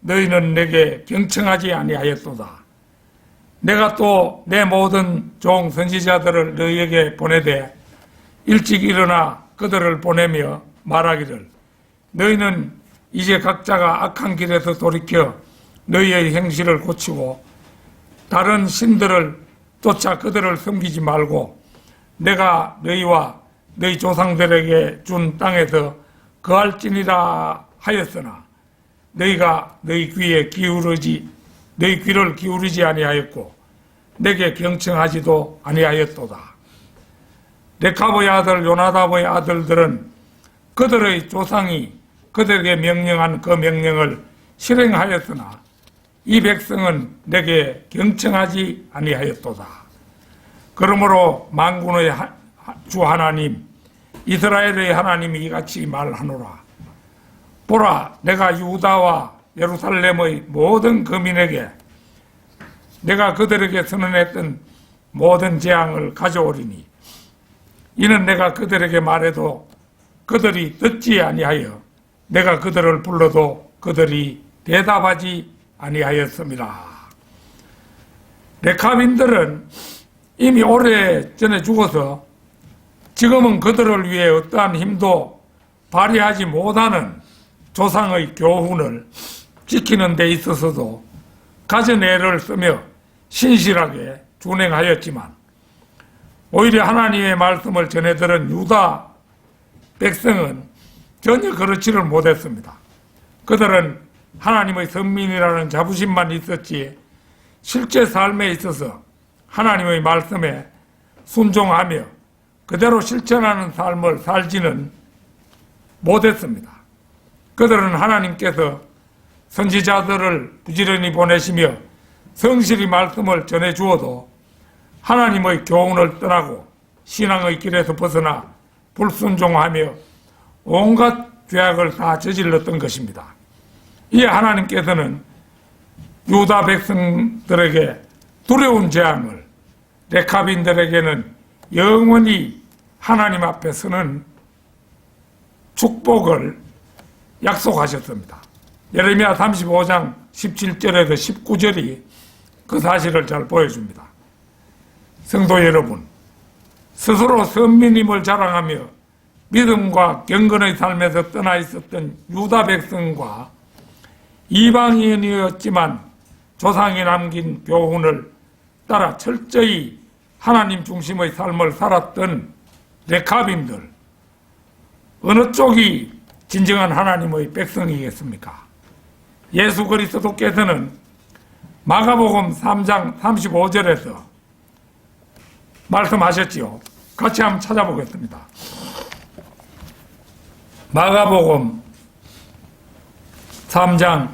너희는 내게 경청하지 아니하였도다. 내가 또 내 모든 종 선지자들을 너희에게 보내되 일찍 일어나 그들을 보내며 말하기를 너희는 이제 각자가 악한 길에서 돌이켜 너희의 행실을 고치고 다른 신들을 쫓아 그들을 섬기지 말고 내가 너희와 너희 조상들에게 준 땅에서 거할지니라 하였으나 너희가 너희 귀를 기울이지 아니하였고 내게 경청하지도 아니하였도다. 레캅의 아들 요나답의 아들들은 그들의 조상이 그들에게 명령한 그 명령을 실행하였으나 이 백성은 내게 경청하지 아니하였도다. 그러므로 만군의 주 하나님 이스라엘의 하나님이 이같이 말하노라. 보라, 내가 유다와 예루살렘의 모든 거민에게 내가 그들에게 선언했던 모든 재앙을 가져오리니 이는 내가 그들에게 말해도 그들이 듣지 아니하여 내가 그들을 불러도 그들이 대답하지 아니하였습니다. 레캅인들은 이미 오래전에 죽어서 지금은 그들을 위해 어떠한 힘도 발휘하지 못하는 조상의 교훈을 지키는 데 있어서도 가진 애를 쓰며 신실하게 준행하였지만 오히려 하나님의 말씀을 전해들은 유다 백성은 전혀 그렇지를 못했습니다. 그들은 하나님의 선민이라는 자부심만 있었지 실제 삶에 있어서 하나님의 말씀에 순종하며 그대로 실천하는 삶을 살지는 못했습니다. 그들은 하나님께서 선지자들을 부지런히 보내시며 성실히 말씀을 전해주어도 하나님의 교훈을 떠나고 신앙의 길에서 벗어나 불순종하며 온갖 죄악을 다 저질렀던 것입니다. 이에 하나님께서는 유다 백성들에게 두려운 재앙을, 레캅인들에게는 영원히 하나님 앞에 서는 축복을 약속하셨습니다. 예레미야 35장 17절에서 19절이 그 사실을 잘 보여줍니다. 성도 여러분, 스스로 선민임을 자랑하며 믿음과 경건의 삶에서 떠나 있었던 유다 백성과 이방인이었지만 조상이 남긴 교훈을 따라 철저히 하나님 중심의 삶을 살았던 레카빔들, 어느 쪽이 진정한 하나님의 백성이겠습니까? 예수 그리스도께서는 마가복음 3장 35절에서 말씀하셨지요. 같이 한번 찾아보겠습니다. 마가복음 3장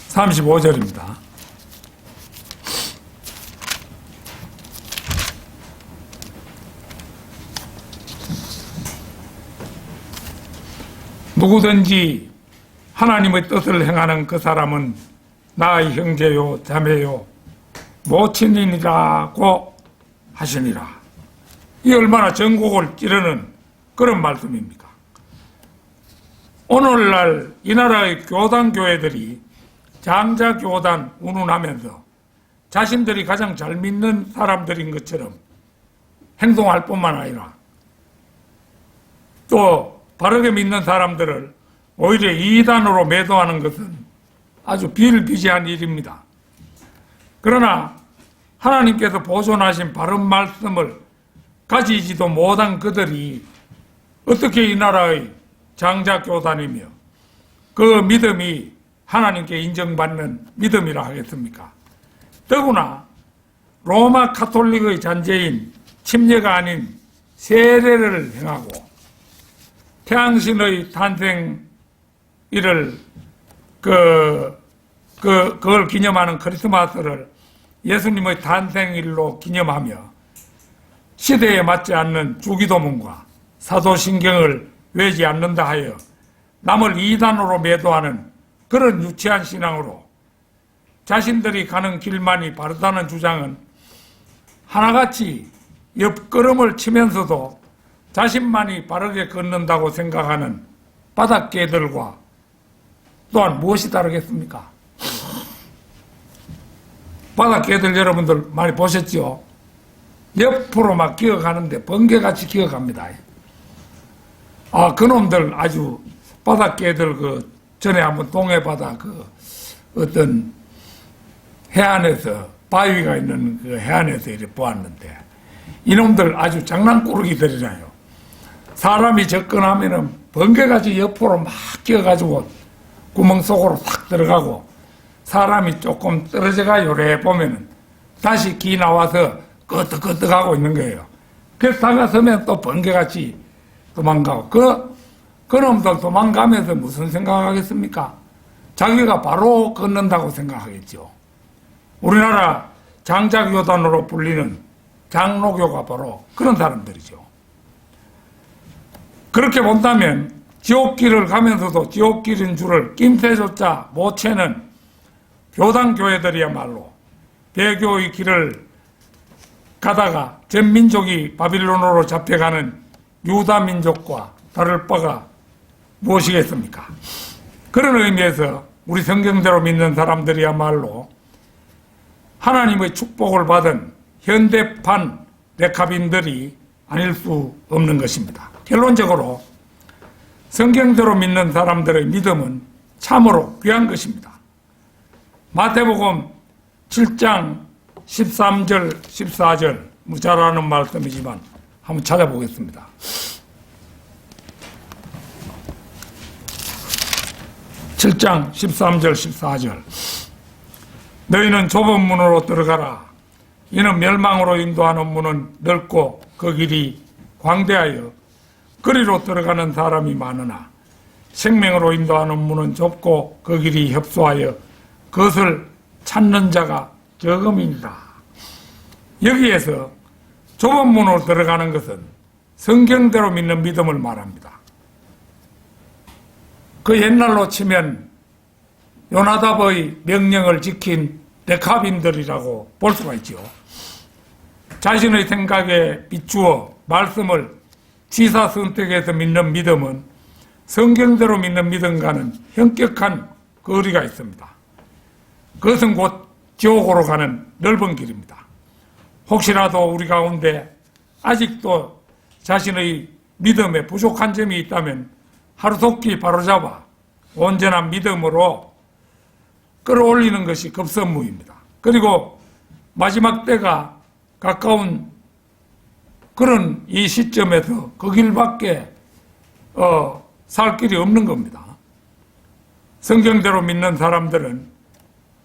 35절입니다. 누구든지 하나님의 뜻을 행하는 그 사람은 나의 형제요 자매요 모친이라고 하시니라. 이 얼마나 전곡을 찌르는 그런 말씀입니까? 오늘날 이 나라의 교단교회들이 장자교단 운운하면서 자신들이 가장 잘 믿는 사람들인 것처럼 행동할 뿐만 아니라 또 바르게 믿는 사람들을 오히려 이단으로 매도하는 것은 아주 비일비재한 일입니다. 그러나 하나님께서 보존하신 바른 말씀을 가지지도 못한 그들이 어떻게 이 나라의 장자교단이며 그 믿음이 하나님께 인정받는 믿음이라 하겠습니까? 더구나 로마 카톨릭의 잔재인 침례가 아닌 세례를 행하고 태양신의 탄생일을 그걸 기념하는 크리스마스를 예수님의 탄생일로 기념하며 시대에 맞지 않는 주기도문과 사도신경을 외지 않는다 하여 남을 이단으로 매도하는 그런 유치한 신앙으로 자신들이 가는 길만이 바르다는 주장은 하나같이 옆걸음을 치면서도 자신만이 바르게 걷는다고 생각하는 바닥개들과 또한 무엇이 다르겠습니까? 바닥개들 여러분들 많이 보셨죠? 옆으로 막 기어가는데 번개같이 기어갑니다. 아, 그놈들 아주 바닥개들 전에 한번 동해바다 어떤 해안에서 바위가 있는 그 해안에서 이렇게 보았는데 이놈들 아주 장난꾸러기들이라요. 사람이 접근하면은 번개같이 옆으로 막 끼어가지고 구멍 속으로 탁 들어가고 사람이 조금 떨어져가 요래 보면은 다시 기 나와서 끄떡끄떡하고 있는 거예요. 그래서 다가서면 또 번개같이 도망가고 그놈들 도망가면서 무슨 생각하겠습니까? 자기가 바로 걷는다고 생각하겠죠. 우리나라 장자교단으로 불리는 장로교가 바로 그런 사람들이죠. 그렇게 본다면 지옥길을 가면서도 지옥길인 줄을 낌새조차 못 채는 교단교회들이야말로 배교의 길을 가다가 전 민족이 바빌론으로 잡혀가는 유다민족과 다를 바가 무엇이겠습니까? 그런 의미에서 우리 성경대로 믿는 사람들이야말로 하나님의 축복을 받은 현대판 레카빈들이 아닐 수 없는 것입니다. 결론적으로 성경대로 믿는 사람들의 믿음은 참으로 귀한 것입니다. 마태복음 7장 13절 14절 잘 아는 말씀이지만 한번 찾아보겠습니다. (7장) 13절 14절 너희는 좁은 문으로 들어가라. 이는 멸망으로 인도하는 문은 넓고 그 길이 광대하여 그리로 들어가는 사람이 많으나 생명으로 인도하는 문은 좁고 그 길이 협소하여 그것을 찾는 자가 적음이니라. 여기에서 좁은 문으로 들어가는 것은 성경대로 믿는 믿음을 말합니다. 그 옛날로 치면 요나답의 명령을 지킨 레카빈들이라고 볼 수가 있죠. 자신의 생각에 비추어 말씀을 취사 선택해서 믿는 믿음은 성경대로 믿는 믿음과는 현격한 거리가 있습니다. 그것은 곧 지옥으로 가는 넓은 길입니다. 혹시라도 우리 가운데 아직도 자신의 믿음에 부족한 점이 있다면 하루속히 바로잡아 온전한 믿음으로 끌어올리는 것이 급선무입니다. 그리고 마지막 때가 가까운 그런 이 시점에서 그 길밖에 살 길이 없는 겁니다. 성경대로 믿는 사람들은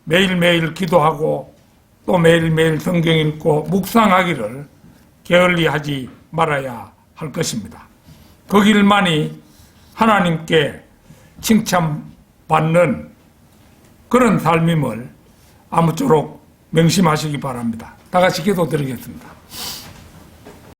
매일매일 기도하고 또 매일매일 성경 읽고 묵상하기를 게을리하지 말아야 할 것입니다. 그 길만이 하나님께 칭찬받는 그런 삶임을 아무쪼록 명심하시기 바랍니다. 다 같이 기도드리겠습니다.